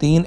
3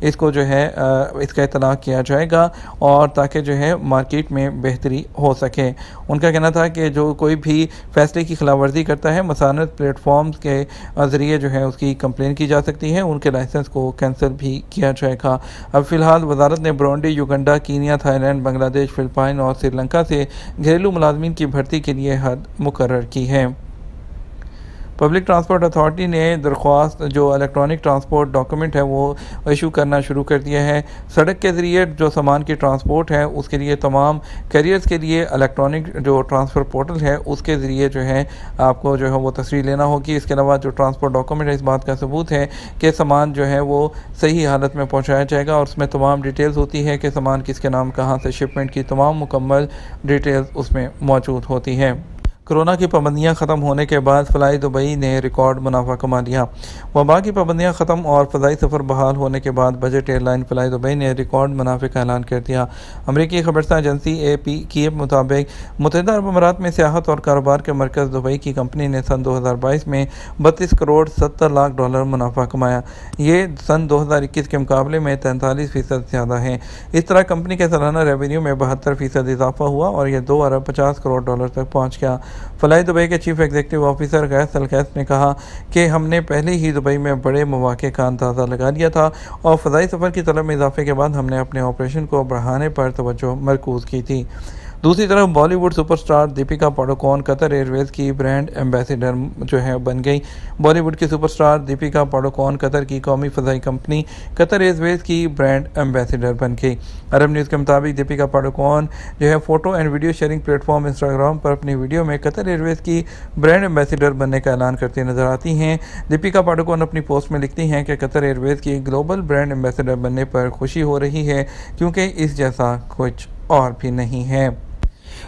اس کو جو ہے اس کا اطلاق کیا جائے گا، اور تاکہ جو ہے مارکیٹ میں بہتری ہو سکے۔ ان کا کہنا تھا کہ جو کوئی بھی فیصلے کی خلاف ورزی کرتا ہے مسانت پلیٹ فارمز کے ذریعے جو ہے اس کی کمپلین کی جا سکتی ہے، ان کے لائسنس کو کینسل بھی کیا جائے گا۔ اب فی الحال وزارت نے Burundi, Uganda, Kenya, Thailand, Bangladesh, Philippines اور سری لنکا سے گھریلو ملازمین کی بھرتی کے لیے حد مقرر کی ہے۔ پبلک ٹرانسپورٹ اتھارٹی نے درخواست جو الیکٹرانک ٹرانسپورٹ ڈاکومنٹ ہے وہ ایشو کرنا شروع کر دیا ہے۔ سڑک کے ذریعے جو سامان کی ٹرانسپورٹ ہے اس کے لیے تمام کیریئرز کے لیے الیکٹرانک جو ٹرانسفر پورٹل ہے اس کے ذریعے جو ہے آپ کو جو ہے وہ تصویر لینا ہوگی۔ اس کے علاوہ جو ٹرانسپورٹ ڈاکومنٹ ہے اس بات کا ثبوت ہے کہ سامان جو ہے وہ صحیح حالت میں پہنچایا جائے گا، اور اس میں تمام ڈیٹیلز ہوتی ہے کہ سامان کس کے نام کہاں سے شپمنٹ کی تمام مکمل ڈیٹیلز اس میں موجود ہوتی ہے۔ کرونا کی پابندیاں ختم ہونے کے بعد فلائی دبئی نے ریکارڈ منافع کما لیا۔ وبا کی پابندیاں ختم اور فضائی سفر بحال ہونے کے بعد budget airline Flydubai نے ریکارڈ منافع کا اعلان کر دیا۔ امریکی خبررساں ایجنسی AP کی مطابق متحدہ عرب امارات میں سیاحت اور کاروبار کے مرکز دبئی کی کمپنی نے سن 2022 میں 32 کروڑ 70 لاکھ ڈالر منافع کمایا۔ یہ سن 2021 کے مقابلے میں 43% زیادہ ہے۔ اس طرح کمپنی کے سالانہ ریونیو میں 72% اضافہ ہوا اور یہ 2 ارب 50 کروڑ ڈالر تک پہنچ گیا۔ فلائی دبئی کے چیف ایگزیکٹو آفیسر غیث الغیث نے کہا کہ ہم نے پہلے ہی دبئی میں بڑے مواقع کا اندازہ لگا لیا تھا اور فضائی سفر کی طلب میں اضافے کے بعد ہم نے اپنے آپریشن کو بڑھانے پر توجہ مرکوز کی تھی۔ دوسری طرف Bollywood superstar Deepika Padukone Qatar Airways کی برانڈ ایمبیسیڈر جو ہے بن گئی۔ بالی ووڈ کی superstar Deepika Padukone Qatar کی قومی فضائی کمپنی قطر ایئر ویز کی برانڈ ایمبیسیڈر بن گئی۔ عرب نیوز کے مطابق دیپیکا پاڈوکون جو ہے photo and video sharing platform Instagram پر اپنی ویڈیو میں قطر ایئر ویز کی برانڈ ایمبیسیڈر بننے کا اعلان کرتے نظر آتی ہیں۔ دیپیکا پاڈوکون اپنی پوسٹ میں لکھتی ہیں کہ قطر ایئر ویز کی گلوبل برانڈ ایمبیسیڈر بننے پر خوشی ہو رہی ہے کیونکہ اس جیسا کچھ اور بھی نہیں ہے۔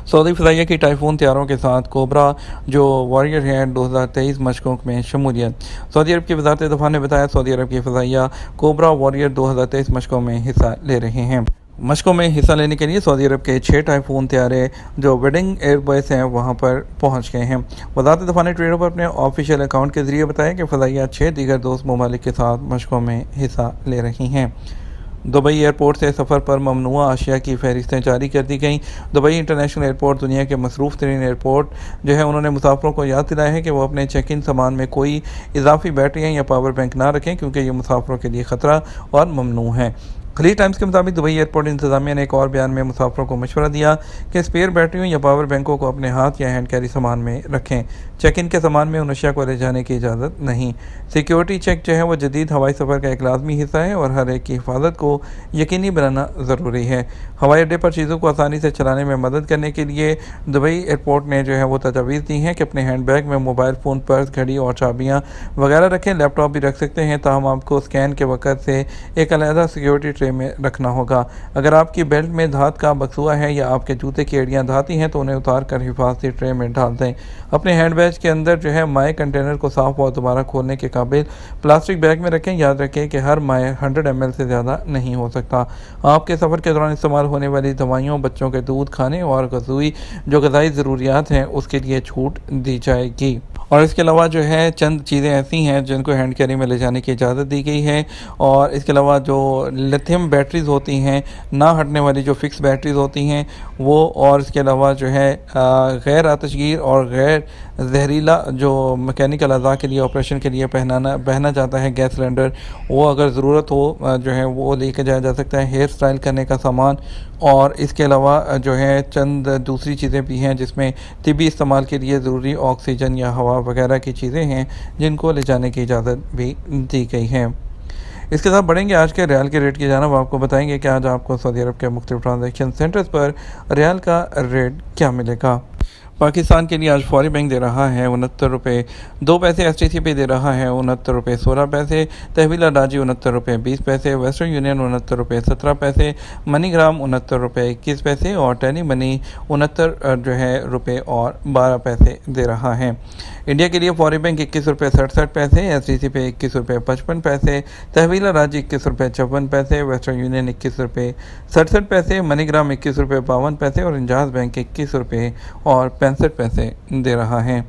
سعودی فضائیہ کی ٹائفون طیاروں کے ساتھ کوبرا جو واریر ہے 2023 مشقوں میں شمولیت۔ سعودی عرب کی وزارت دفاع نے بتایا سعودی عرب کی فضائیہ کوبرا واریر 2023 مشقوں میں حصہ لے رہے ہیں۔ مشقوں میں حصہ لینے کے لیے سعودی عرب کے 6 ٹائفون طیارے جو ویڈنگ ایئر بیس ہیں وہاں پر پہنچ گئے ہیں۔ وزارت دفاع نے ٹویٹر پر اپنے آفیشیل اکاؤنٹ کے ذریعے بتایا کہ فضائیہ 6 دیگر دوست ممالک کے ساتھ مشقوں میں حصہ لے رہی ہیں۔ دبئی ایئرپورٹ سے سفر پر ممنوع اشیاء کی فہرستیں جاری کر دی گئیں۔ دبئی انٹرنیشنل ایئرپورٹ دنیا کے مصروف ترین ایئرپورٹ جو ہے انہوں نے مسافروں کو یاد دلایا ہے کہ وہ اپنے چیک ان سامان میں کوئی اضافی بیٹریاں یا پاور بینک نہ رکھیں کیونکہ یہ مسافروں کے لیے خطرہ اور ممنوع ہے۔ خلیج ٹائمز کے مطابق دبئی ایئرپورٹ انتظامیہ نے ایک اور بیان میں مسافروں کو مشورہ دیا کہ اسپیئر بیٹریوں یا پاور بینکوں کو اپنے ہاتھ یا ہینڈ کیری سامان میں رکھیں۔ چیک ان کے سامان میں ان اشیاء کو لے جانے کی اجازت نہیں۔ سیکیورٹی چیک جو ہے وہ جدید ہوائی سفر کا ایک لازمی حصہ ہے اور ہر ایک کی حفاظت کو یقینی بنانا ضروری ہے۔ ہوائی اڈے پر چیزوں کو آسانی سے چلانے میں مدد کرنے کے لیے دبئی ایئرپورٹ نے جو ہے وہ تجاویز دی ہیں کہ اپنے ہینڈ بیگ میں موبائل فون، پرس، گھڑی اور چابیاں وغیرہ رکھیں۔ لیپ ٹاپ بھی رکھ سکتے ہیں، تاہم آپ کو اسکین کے وقت سے ایک علیحدہ سیکیورٹی ٹرے میں رکھنا ہوگا۔ اگر آپ کی بیلٹ میں دھات کا بکسوا ہے یا آپ کے جوتے کی ایڑیاں دھاتی ہیں تو انہیں اتار کر حفاظتی ٹرے میں ڈال دیں۔ اپنے ہینڈ بیگ کے اندر جو ہے مائع کنٹینر کو صاف اور دوبارہ کھولنے کے قابل پلاسٹک بیگ میں رکھیں۔ یاد رکھیں کہ ہر مائع 100 ml سے زیادہ نہیں ہو سکتا۔ آپ کے سفر کے دوران استعمال ہونے والی دوائیوں، بچوں کے دودھ، کھانے اور غذائی ضروریات ہیں اس کے لیے چھوٹ دی جائے گی۔ اور اس کے علاوہ جو ہے چند چیزیں ایسی ہیں جن کو ہینڈ کیری میں لے جانے کی اجازت دی گئی ہے، اور اس کے علاوہ جو لیتھیم بیٹریز ہوتی ہیں، نہ ہٹنے والی جو فکس بیٹریز ہوتی ہیں وہ، اور اس کے علاوہ جو ہے غیر آتشگیر اور غیر زہریلا جو میکینیکل اعضاء کے لیے آپریشن کے لیے بہنا جاتا ہے گیس سلنڈر، وہ اگر ضرورت ہو جو ہے وہ لے کے جایا جا سکتا ہے۔ ہیئر سٹائل کرنے کا سامان، اور اس کے علاوہ جو ہے چند دوسری چیزیں بھی ہیں جس میں طبی استعمال کے لیے ضروری آکسیجن یا ہوا وغیرہ کی چیزیں ہیں جن کو لے جانے کی اجازت بھی دی گئی ہے۔ اس کے ساتھ بڑھیں گے آج کے ریال کے ریٹ کی جانب۔ آپ کو بتائیں گے کہ آج آپ کو سعودی عرب کے مختلف ٹرانزیکشن سینٹرز پر ریال کا ریٹ کیا ملے گا۔ پاکستان کے لیے آج فوری بینک دے رہا ہے 69 روپے 2 پیسے، STC پہ دے رہا ہے 69 روپے 16 پیسے، تحویل اڈاجی 69 روپے 20 پیسے، ویسٹرن یونین 69 روپے 17 پیسے، منی گرام 69 روپے 21 پیسے اور ٹیلی منی 69 جو ہے روپے اور 12 پیسے دے رہا ہے۔ انڈیا کے لیے فوری بینک 21 روپے 67 پیسے، STC پہ 21 روپے 55 پیسے، تحویل اڈاجی 21 روپے 54 پیسے، ویسٹرن یونین 21 روپے 67 پیسے، منی گرام 21 روپے 52 پیسے اور انجاز بینک 21 روپے اور 65 پیسے دے رہا ہے۔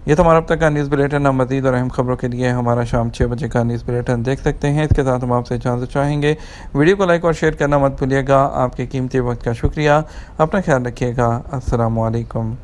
یہ تو ہمارا اب تک کا نیوز بلیٹن. اب مزید اور اہم خبروں کے لیے ہمارا شام 6 بجے کا نیوز بلیٹن دیکھ سکتے ہیں. اس کے ساتھ ہم آپ سے اجازت چاہیں گے. ویڈیو کو لائک اور شیئر کرنا مت بھولیے گا. آپ کے قیمتی وقت کا شکریہ. اپنا خیال رکھیے گا. السلام علیکم.